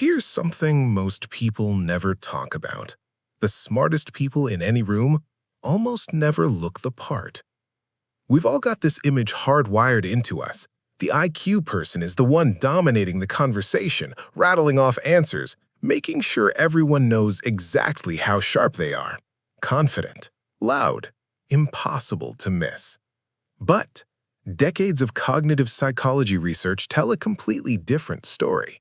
Here's something most people never talk about. The smartest people in any room almost never look the part. We've all got this image hardwired into us. The IQ person is the one dominating the conversation, rattling off answers, making sure everyone knows exactly how sharp they are. Confident, loud, impossible to miss. But decades of cognitive psychology research tell a completely different story.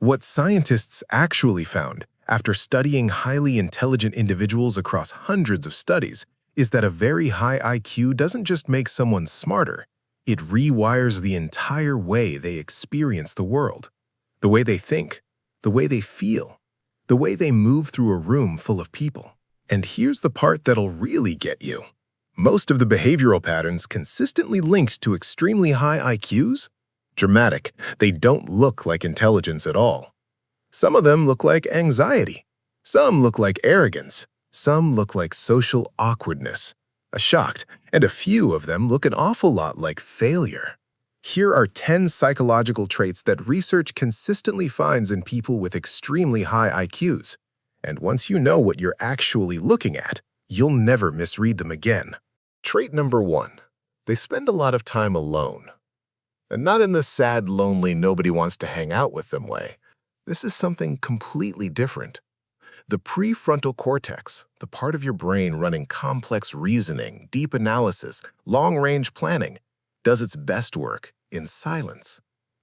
What scientists actually found, after studying highly intelligent individuals across hundreds of studies, is that a very high IQ doesn't just make someone smarter, it rewires the entire way they experience the world. The way they think, the way they feel, the way they move through a room full of people. And here's the part that'll really get you. Most of the behavioral patterns consistently linked to extremely high IQs? Dramatic. They don't look like intelligence at all. Some of them look like anxiety. Some look like arrogance. Some look like social awkwardness, shocked, and a few of them look an awful lot like failure. Here are 10 psychological traits that research consistently finds in people with extremely high IQs. And once you know what you're actually looking at, you'll never misread them again. Trait number 1. They spend a lot of time alone. And not in the sad, lonely, nobody wants to hang out with them way. This is something completely different. The prefrontal cortex, the part of your brain running complex reasoning, deep analysis, long-range planning, does its best work in silence.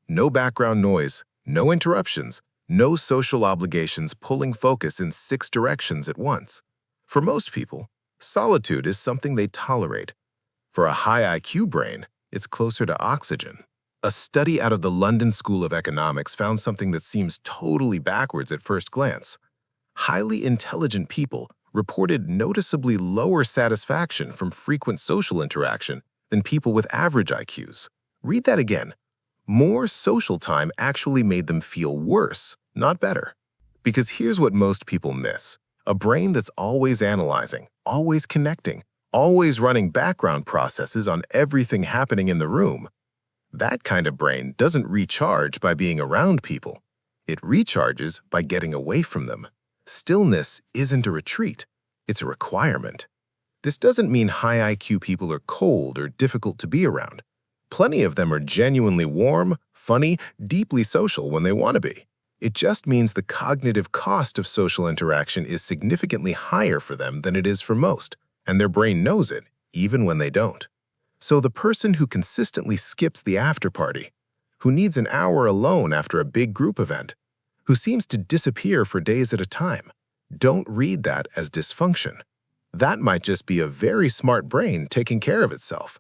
No background noise, no interruptions, no social obligations pulling focus in 6 directions at once. For most people, solitude is something they tolerate. For a high IQ brain, it's closer to oxygen. A study out of the London School of Economics found something that seems totally backwards at first glance. Highly intelligent people reported noticeably lower satisfaction from frequent social interaction than people with average IQs. Read that again. More social time actually made them feel worse, not better. Because here's what most people miss. A brain that's always analyzing, always connecting, always running background processes on everything happening in the room. That kind of brain doesn't recharge by being around people. It recharges by getting away from them. Stillness isn't a retreat, it's a requirement. This doesn't mean high IQ people are cold or difficult to be around. Plenty of them are genuinely warm, funny, deeply social when they want to be. It just means the cognitive cost of social interaction is significantly higher for them than it is for most, and their brain knows it, even when they don't. So the person who consistently skips the after-party, who needs an hour alone after a big group event, who seems to disappear for days at a time, don't read that as dysfunction. That might just be a very smart brain taking care of itself.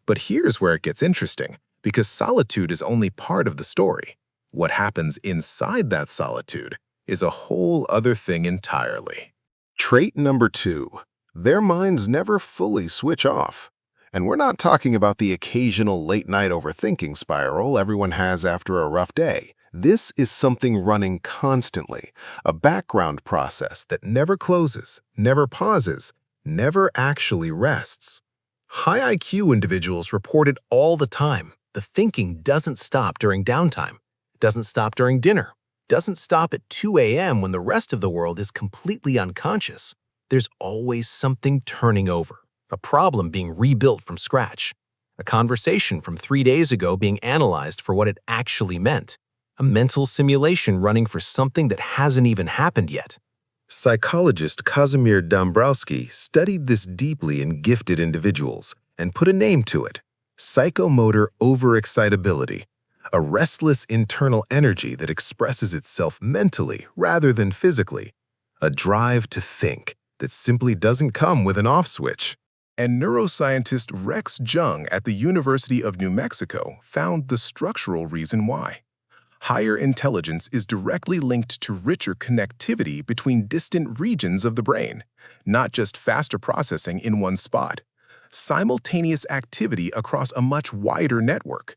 But here's where it gets interesting, because solitude is only part of the story. What happens inside that solitude is a whole other thing entirely. Trait number 2. Their minds never fully switch off. And we're not talking about the occasional late-night overthinking spiral everyone has after a rough day. This is something running constantly, a background process that never closes, never pauses, never actually rests. High IQ individuals report it all the time. The thinking doesn't stop during downtime, doesn't stop during dinner, doesn't stop at 2 a.m. when the rest of the world is completely unconscious. There's always something turning over, a problem being rebuilt from scratch, a conversation from 3 days ago being analyzed for what it actually meant, a mental simulation running for something that hasn't even happened yet. Psychologist Kazimir Dombrowski studied this deeply in gifted individuals and put a name to it: psychomotor overexcitability, a restless internal energy that expresses itself mentally rather than physically, a drive to think that simply doesn't come with an off switch. And neuroscientist Rex Jung at the University of New Mexico found the structural reason why. Higher intelligence is directly linked to richer connectivity between distant regions of the brain, not just faster processing in one spot. Simultaneous activity across a much wider network.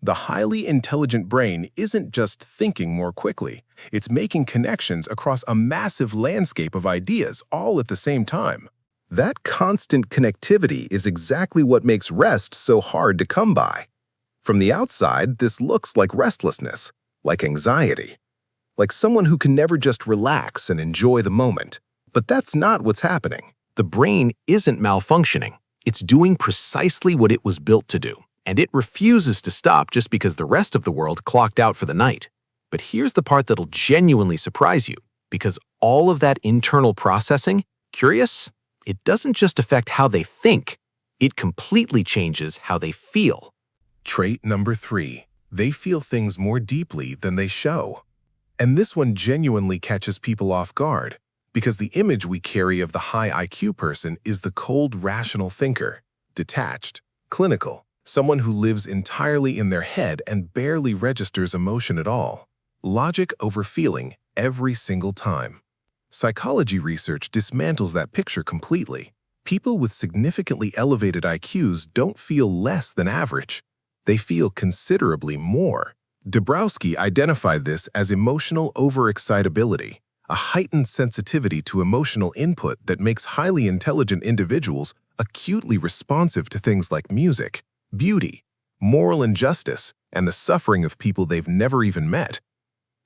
The highly intelligent brain isn't just thinking more quickly, it's making connections across a massive landscape of ideas all at the same time. That constant connectivity is exactly what makes rest so hard to come by. From the outside, this looks like restlessness, like anxiety. like someone who can never just relax and enjoy the moment. But that's not what's happening. The brain isn't malfunctioning. It's doing precisely what it was built to do, and it refuses to stop just because the rest of the world clocked out for the night. But here's the part that'll genuinely surprise you, because all of that internal processing, curious, it doesn't just affect how they think, it completely changes how they feel. Trait number 3. They feel things more deeply than they show. And this one genuinely catches people off guard, because the image we carry of the high IQ person is the cold, rational thinker, detached, clinical, someone who lives entirely in their head and barely registers emotion at all. Logic over feeling every single time. Psychology research dismantles that picture completely. People with significantly elevated IQs don't feel less than average. They feel considerably more. Dabrowski identified this as emotional overexcitability, a heightened sensitivity to emotional input that makes highly intelligent individuals acutely responsive to things like music, beauty, moral injustice, and the suffering of people they've never even met.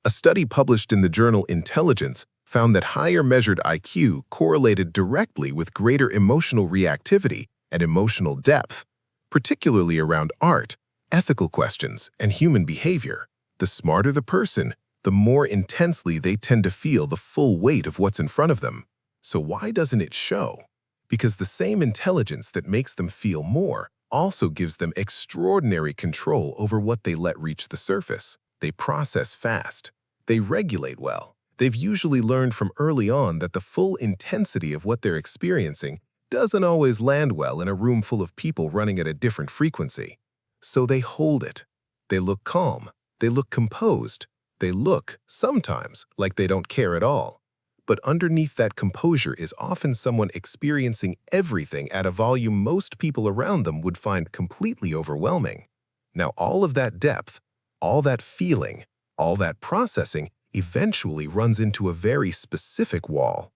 A study published in the journal Intelligence found that higher measured IQ correlated directly with greater emotional reactivity and emotional depth, particularly around art, ethical questions, and human behavior. The smarter the person, the more intensely they tend to feel the full weight of what's in front of them. So why doesn't it show? Because the same intelligence that makes them feel more also gives them extraordinary control over what they let reach the surface. They process fast. They regulate well. They've usually learned from early on that the full intensity of what they're experiencing doesn't always land well in a room full of people running at a different frequency. So they hold it. They look calm. They look composed. They look, sometimes, like they don't care at all. But underneath that composure is often someone experiencing everything at a volume most people around them would find completely overwhelming. Now, all of that depth, all that feeling, all that processing eventually runs into a very specific wall.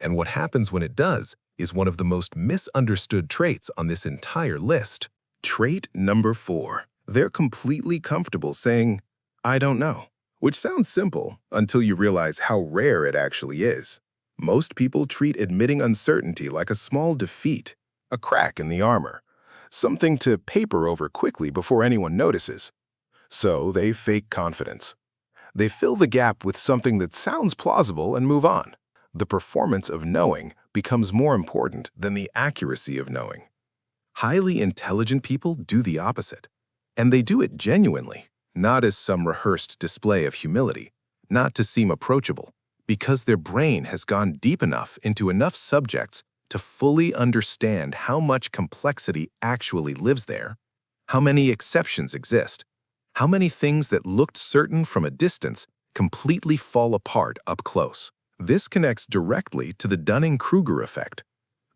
And what happens when it does is one of the most misunderstood traits on this entire list. Trait number 4. They're completely comfortable saying, "I don't know," which sounds simple until you realize how rare it actually is. Most people treat admitting uncertainty like a small defeat, a crack in the armor, something to paper over quickly before anyone notices. So they fake confidence. They fill the gap with something that sounds plausible and move on. The performance of knowing becomes more important than the accuracy of knowing. Highly intelligent people do the opposite. And they do it genuinely, not as some rehearsed display of humility, not to seem approachable, because their brain has gone deep enough into enough subjects to fully understand how much complexity actually lives there, how many exceptions exist, how many things that looked certain from a distance completely fall apart up close. This connects directly to the Dunning-Kruger effect,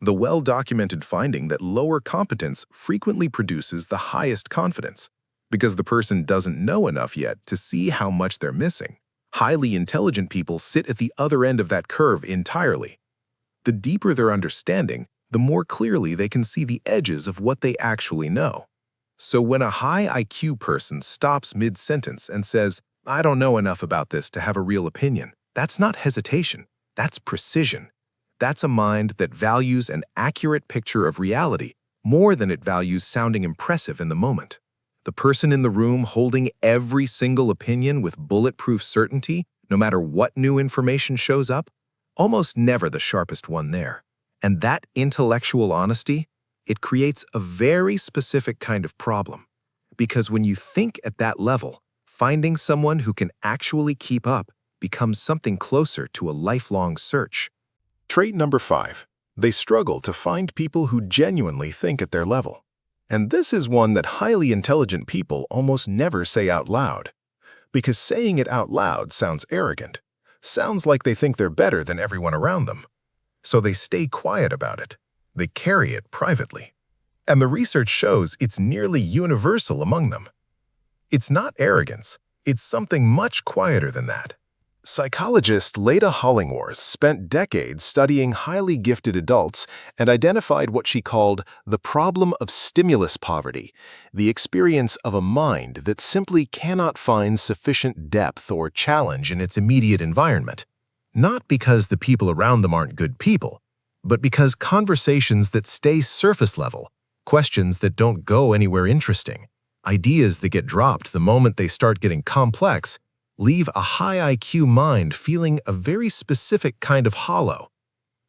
the well-documented finding that lower competence frequently produces the highest confidence, because the person doesn't know enough yet to see how much they're missing. Highly intelligent people sit at the other end of that curve entirely. The deeper their understanding, the more clearly they can see the edges of what they actually know. So when a high IQ person stops mid-sentence and says, "I don't know enough about this to have a real opinion," that's not hesitation, that's precision. That's a mind that values an accurate picture of reality more than it values sounding impressive in the moment. The person in the room holding every single opinion with bulletproof certainty, no matter what new information shows up, almost never the sharpest one there. And that intellectual honesty, it creates a very specific kind of problem. Because when you think at that level, finding someone who can actually keep up becomes something closer to a lifelong search. Trait number 5. They struggle to find people who genuinely think at their level. And this is one that highly intelligent people almost never say out loud. Because saying it out loud sounds arrogant. Sounds like they think they're better than everyone around them. So they stay quiet about it. They carry it privately. And the research shows it's nearly universal among them. It's not arrogance. It's something much quieter than that. Psychologist Leda Hollingworth spent decades studying highly gifted adults and identified what she called the problem of stimulus poverty, the experience of a mind that simply cannot find sufficient depth or challenge in its immediate environment. Not because the people around them aren't good people, but because conversations that stay surface level, questions that don't go anywhere interesting, ideas that get dropped the moment they start getting complex, leave a high IQ mind feeling a very specific kind of hollow.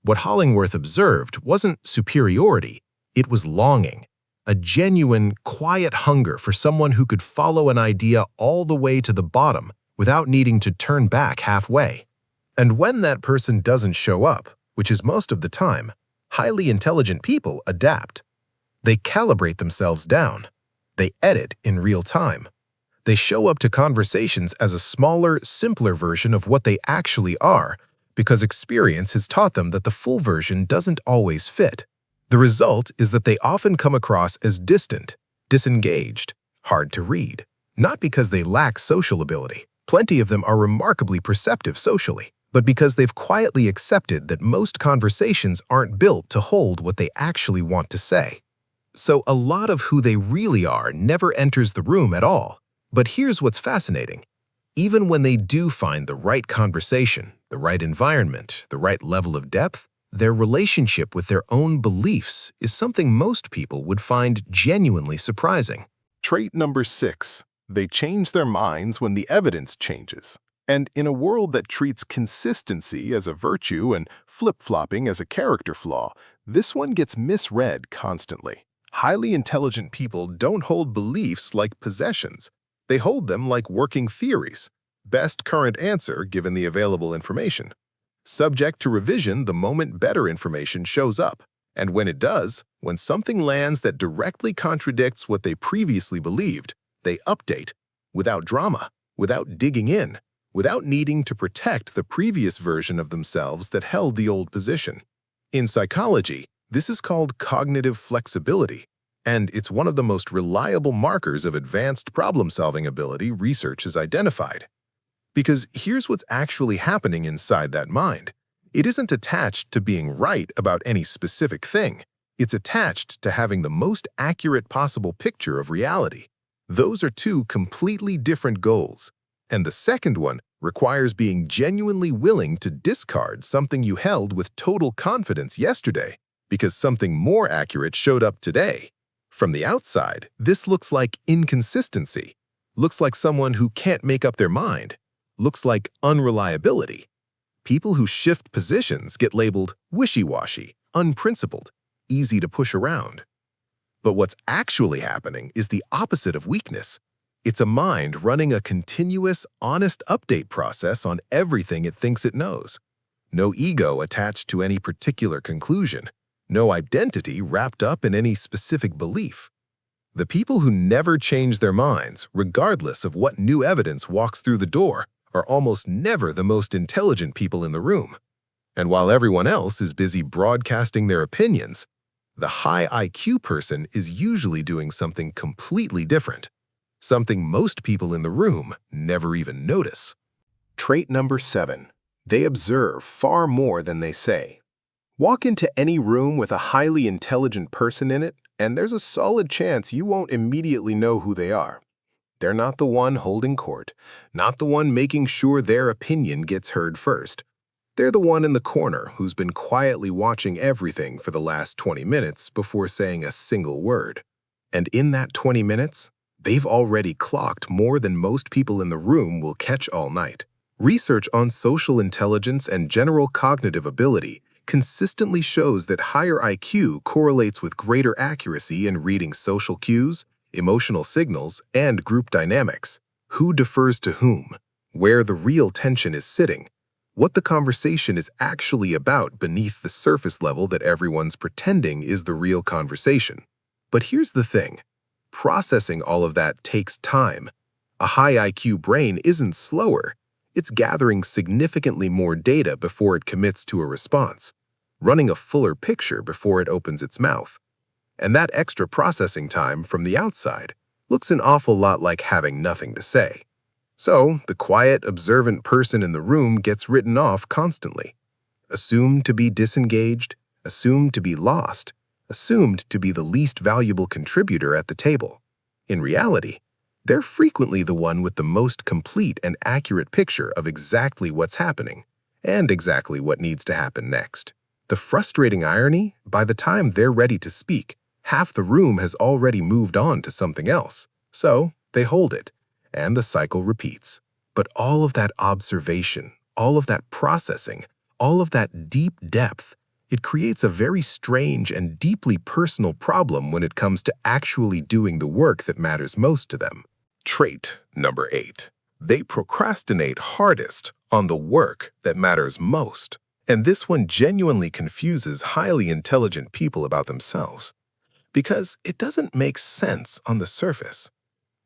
What Hollingworth observed wasn't superiority, it was longing, a genuine, quiet hunger for someone who could follow an idea all the way to the bottom without needing to turn back halfway. And when that person doesn't show up, which is most of the time, highly intelligent people adapt. They calibrate themselves down. They edit in real time. They show up to conversations as a smaller, simpler version of what they actually are, because experience has taught them that the full version doesn't always fit. The result is that they often come across as distant, disengaged, hard to read. Not because they lack social ability. Plenty of them are remarkably perceptive socially, but because they've quietly accepted that most conversations aren't built to hold what they actually want to say. So a lot of who they really are never enters the room at all. But here's what's fascinating. Even when they do find the right conversation, the right environment, the right level of depth, their relationship with their own beliefs is something most people would find genuinely surprising. Trait number 6. They change their minds when the evidence changes. And in a world that treats consistency as a virtue and flip-flopping as a character flaw, this one gets misread constantly. Highly intelligent people don't hold beliefs like possessions. They hold them like working theories. Best current answer given the available information. Subject to revision the moment better information shows up. And when it does, when something lands that directly contradicts what they previously believed, they update, without drama, without digging in, without needing to protect the previous version of themselves that held the old position. In psychology, this is called cognitive flexibility, and it's one of the most reliable markers of advanced problem-solving ability research has identified. Because here's what's actually happening inside that mind. It isn't attached to being right about any specific thing. It's attached to having the most accurate possible picture of reality. Those are two completely different goals. And the second one requires being genuinely willing to discard something you held with total confidence yesterday because something more accurate showed up today. From the outside, this looks like inconsistency, looks like someone who can't make up their mind, looks like unreliability. People who shift positions get labeled wishy-washy, unprincipled, easy to push around. But what's actually happening is the opposite of weakness. It's a mind running a continuous, honest update process on everything it thinks it knows. No ego attached to any particular conclusion. No identity wrapped up in any specific belief. The people who never change their minds, regardless of what new evidence walks through the door, are almost never the most intelligent people in the room. And while everyone else is busy broadcasting their opinions, the high IQ person is usually doing something completely different, something most people in the room never even notice. Trait number 7. They observe far more than they say. Walk into any room with a highly intelligent person in it, and there's a solid chance you won't immediately know who they are. They're not the one holding court, not the one making sure their opinion gets heard first. They're the one in the corner who's been quietly watching everything for the last 20 minutes before saying a single word. And in that 20 minutes, they've already clocked more than most people in the room will catch all night. Research on social intelligence and general cognitive ability consistently shows that higher IQ correlates with greater accuracy in reading social cues, emotional signals, and group dynamics. Who defers to whom, where the real tension is sitting, what the conversation is actually about beneath the surface level that everyone's pretending is the real conversation. But here's the thing. Processing all of that takes time. A high IQ brain isn't slower. It's gathering significantly more data before it commits to a response, running a fuller picture before it opens its mouth. And that extra processing time from the outside looks an awful lot like having nothing to say. So, the quiet, observant person in the room gets written off constantly, assumed to be disengaged, assumed to be lost, assumed to be the least valuable contributor at the table. In reality, they're frequently the one with the most complete and accurate picture of exactly what's happening and exactly what needs to happen next. The frustrating irony, by the time they're ready to speak, half the room has already moved on to something else. So, they hold it, and the cycle repeats. But all of that observation, all of that processing, all of that deep depth, it creates a very strange and deeply personal problem when it comes to actually doing the work that matters most to them. Trait number 8. They procrastinate hardest on the work that matters most. And this one genuinely confuses highly intelligent people about themselves, because it doesn't make sense on the surface.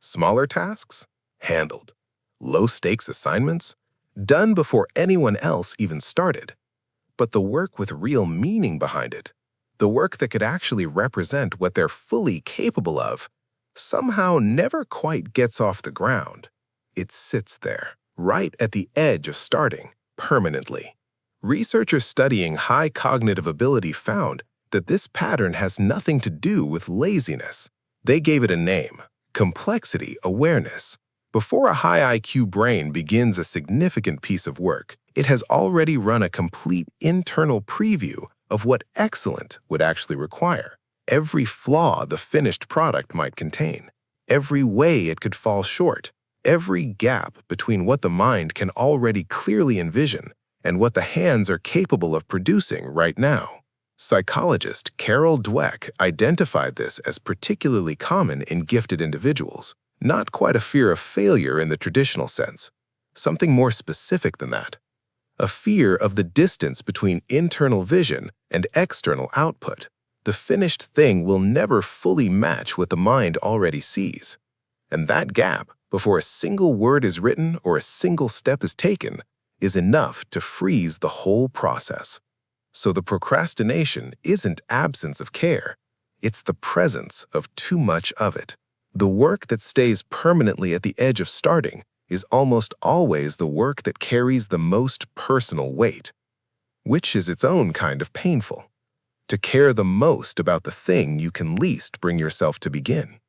Smaller tasks? Handled. Low-stakes assignments? Done before anyone else even started. But the work with real meaning behind it, the work that could actually represent what they're fully capable of, somehow never quite gets off the ground. It sits there, right at the edge of starting, permanently. Researchers studying high cognitive ability found that this pattern has nothing to do with laziness. They gave it a name: complexity awareness. Before a high IQ brain begins a significant piece of work, it has already run a complete internal preview of what excellent would actually require. Every flaw the finished product might contain, every way it could fall short, every gap between what the mind can already clearly envision and what the hands are capable of producing right now. Psychologist Carol Dweck identified this as particularly common in gifted individuals. Not quite a fear of failure in the traditional sense, something more specific than that. A fear of the distance between internal vision and external output. The finished thing will never fully match what the mind already sees. And that gap, before a single word is written or a single step is taken, is enough to freeze the whole process. So the procrastination isn't absence of care, it's the presence of too much of it. The work that stays permanently at the edge of starting is almost always the work that carries the most personal weight, which is its own kind of painful. To care the most about the thing you can least bring yourself to begin.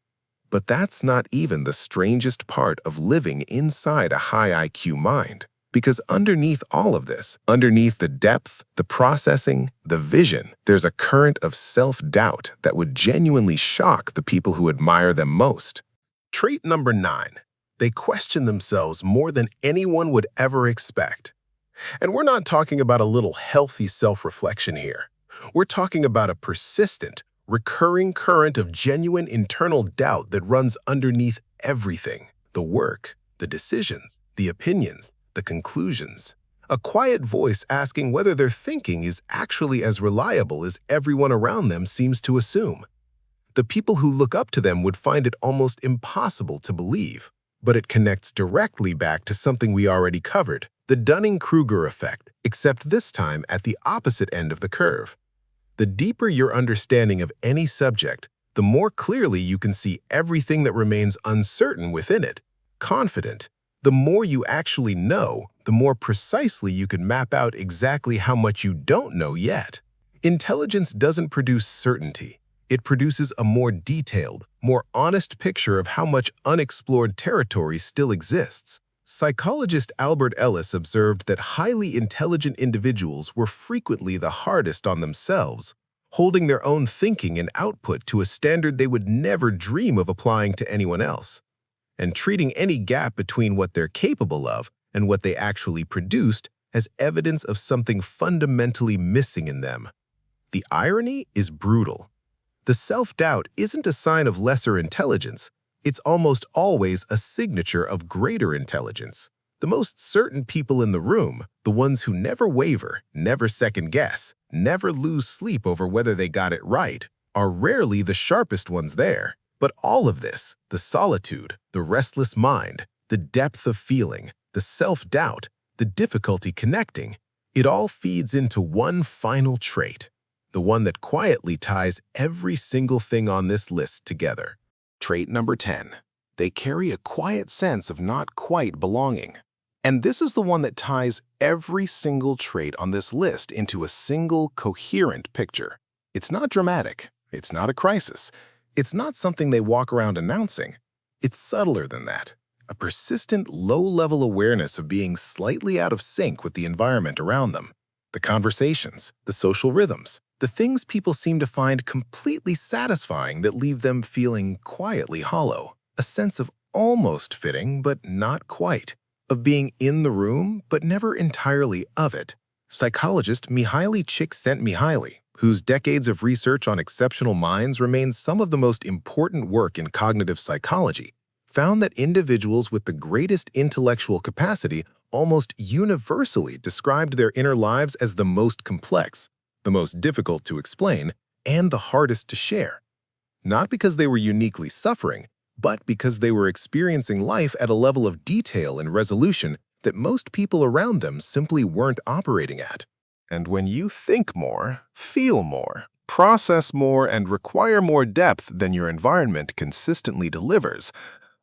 But that's not even the strangest part of living inside a high IQ mind. Because underneath all of this, underneath the depth, the processing, the vision, there's a current of self-doubt that would genuinely shock the people who admire them most. Trait number 9. They question themselves more than anyone would ever expect. And we're not talking about a little healthy self-reflection here. We're talking about a persistent, recurring current of genuine internal doubt that runs underneath everything: the work, the decisions, the opinions, the conclusions. A quiet voice asking whether their thinking is actually as reliable as everyone around them seems to assume. The people who look up to them would find it almost impossible to believe. But it connects directly back to something we already covered: the Dunning-Kruger effect, except this time at the opposite end of the curve. The deeper your understanding of any subject, the more clearly you can see everything that remains uncertain within it. Confident, the more you actually know, the more precisely you can map out exactly how much you don't know yet. Intelligence doesn't produce certainty. It produces a more detailed, more honest picture of how much unexplored territory still exists. Psychologist Albert Ellis observed that highly intelligent individuals were frequently the hardest on themselves, holding their own thinking and output to a standard they would never dream of applying to anyone else, and treating any gap between what they're capable of and what they actually produced as evidence of something fundamentally missing in them. The irony is brutal. The self-doubt isn't a sign of lesser intelligence. It's almost always a signature of greater intelligence. The most certain people in the room, the ones who never waver, never second-guess, never lose sleep over whether they got it right, are rarely the sharpest ones there. But all of this, the solitude, the restless mind, the depth of feeling, the self-doubt, the difficulty connecting, it all feeds into one final trait, the one that quietly ties every single thing on this list together. Trait number 10. they carry a quiet sense of not quite belonging. And this is the one that ties every single trait on this list into a single, coherent picture. It's not dramatic. It's not a crisis. It's not something they walk around announcing. It's subtler than that. A persistent, low-level awareness of being slightly out of sync with the environment around them. The conversations, the social rhythms, the things people seem to find completely satisfying that leave them feeling quietly hollow. A sense of almost fitting, but not quite. Of being in the room, but never entirely of it. Psychologist Mihaly Csikszentmihalyi, whose decades of research on exceptional minds remains some of the most important work in cognitive psychology, found that individuals with the greatest intellectual capacity almost universally described their inner lives as the most complex, the most difficult to explain, and the hardest to share. Not because they were uniquely suffering, but because they were experiencing life at a level of detail and resolution that most people around them simply weren't operating at. And when you think more, feel more, process more, and require more depth than your environment consistently delivers,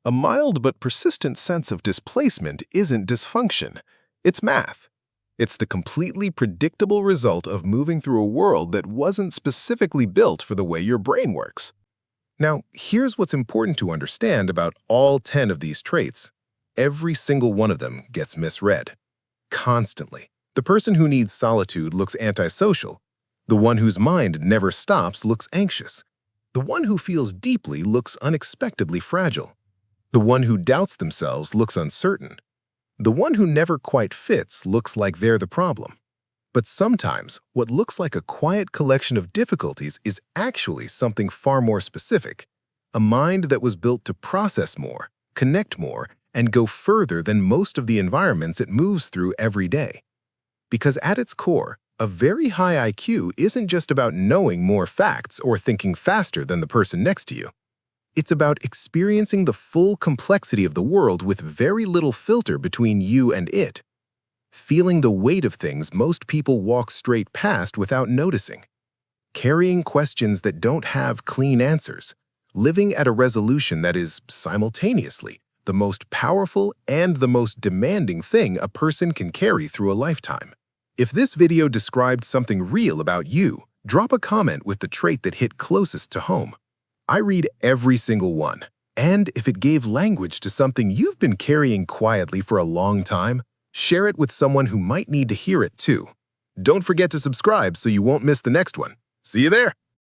a mild but persistent sense of displacement isn't dysfunction. It's math. It's the completely predictable result of moving through a world that wasn't specifically built for the way your brain works. Now, here's what's important to understand about all 10 of these traits. Every single one of them gets misread. Constantly. The person who needs solitude looks antisocial. The one whose mind never stops looks anxious. The one who feels deeply looks unexpectedly fragile. The one who doubts themselves looks uncertain. The one who never quite fits looks like they're the problem. But sometimes, what looks like a quiet collection of difficulties is actually something far more specific. A mind that was built to process more, connect more, and go further than most of the environments it moves through every day. Because at its core, a very high IQ isn't just about knowing more facts or thinking faster than the person next to you. It's about experiencing the full complexity of the world with very little filter between you and it. Feeling the weight of things most people walk straight past without noticing. Carrying questions that don't have clean answers. Living at a resolution that is, simultaneously, the most powerful and the most demanding thing a person can carry through a lifetime. If this video described something real about you, drop a comment with the trait that hit closest to home. I read every single one, and if it gave language to something you've been carrying quietly for a long time, share it with someone who might need to hear it too. Don't forget to subscribe so you won't miss the next one. See you there!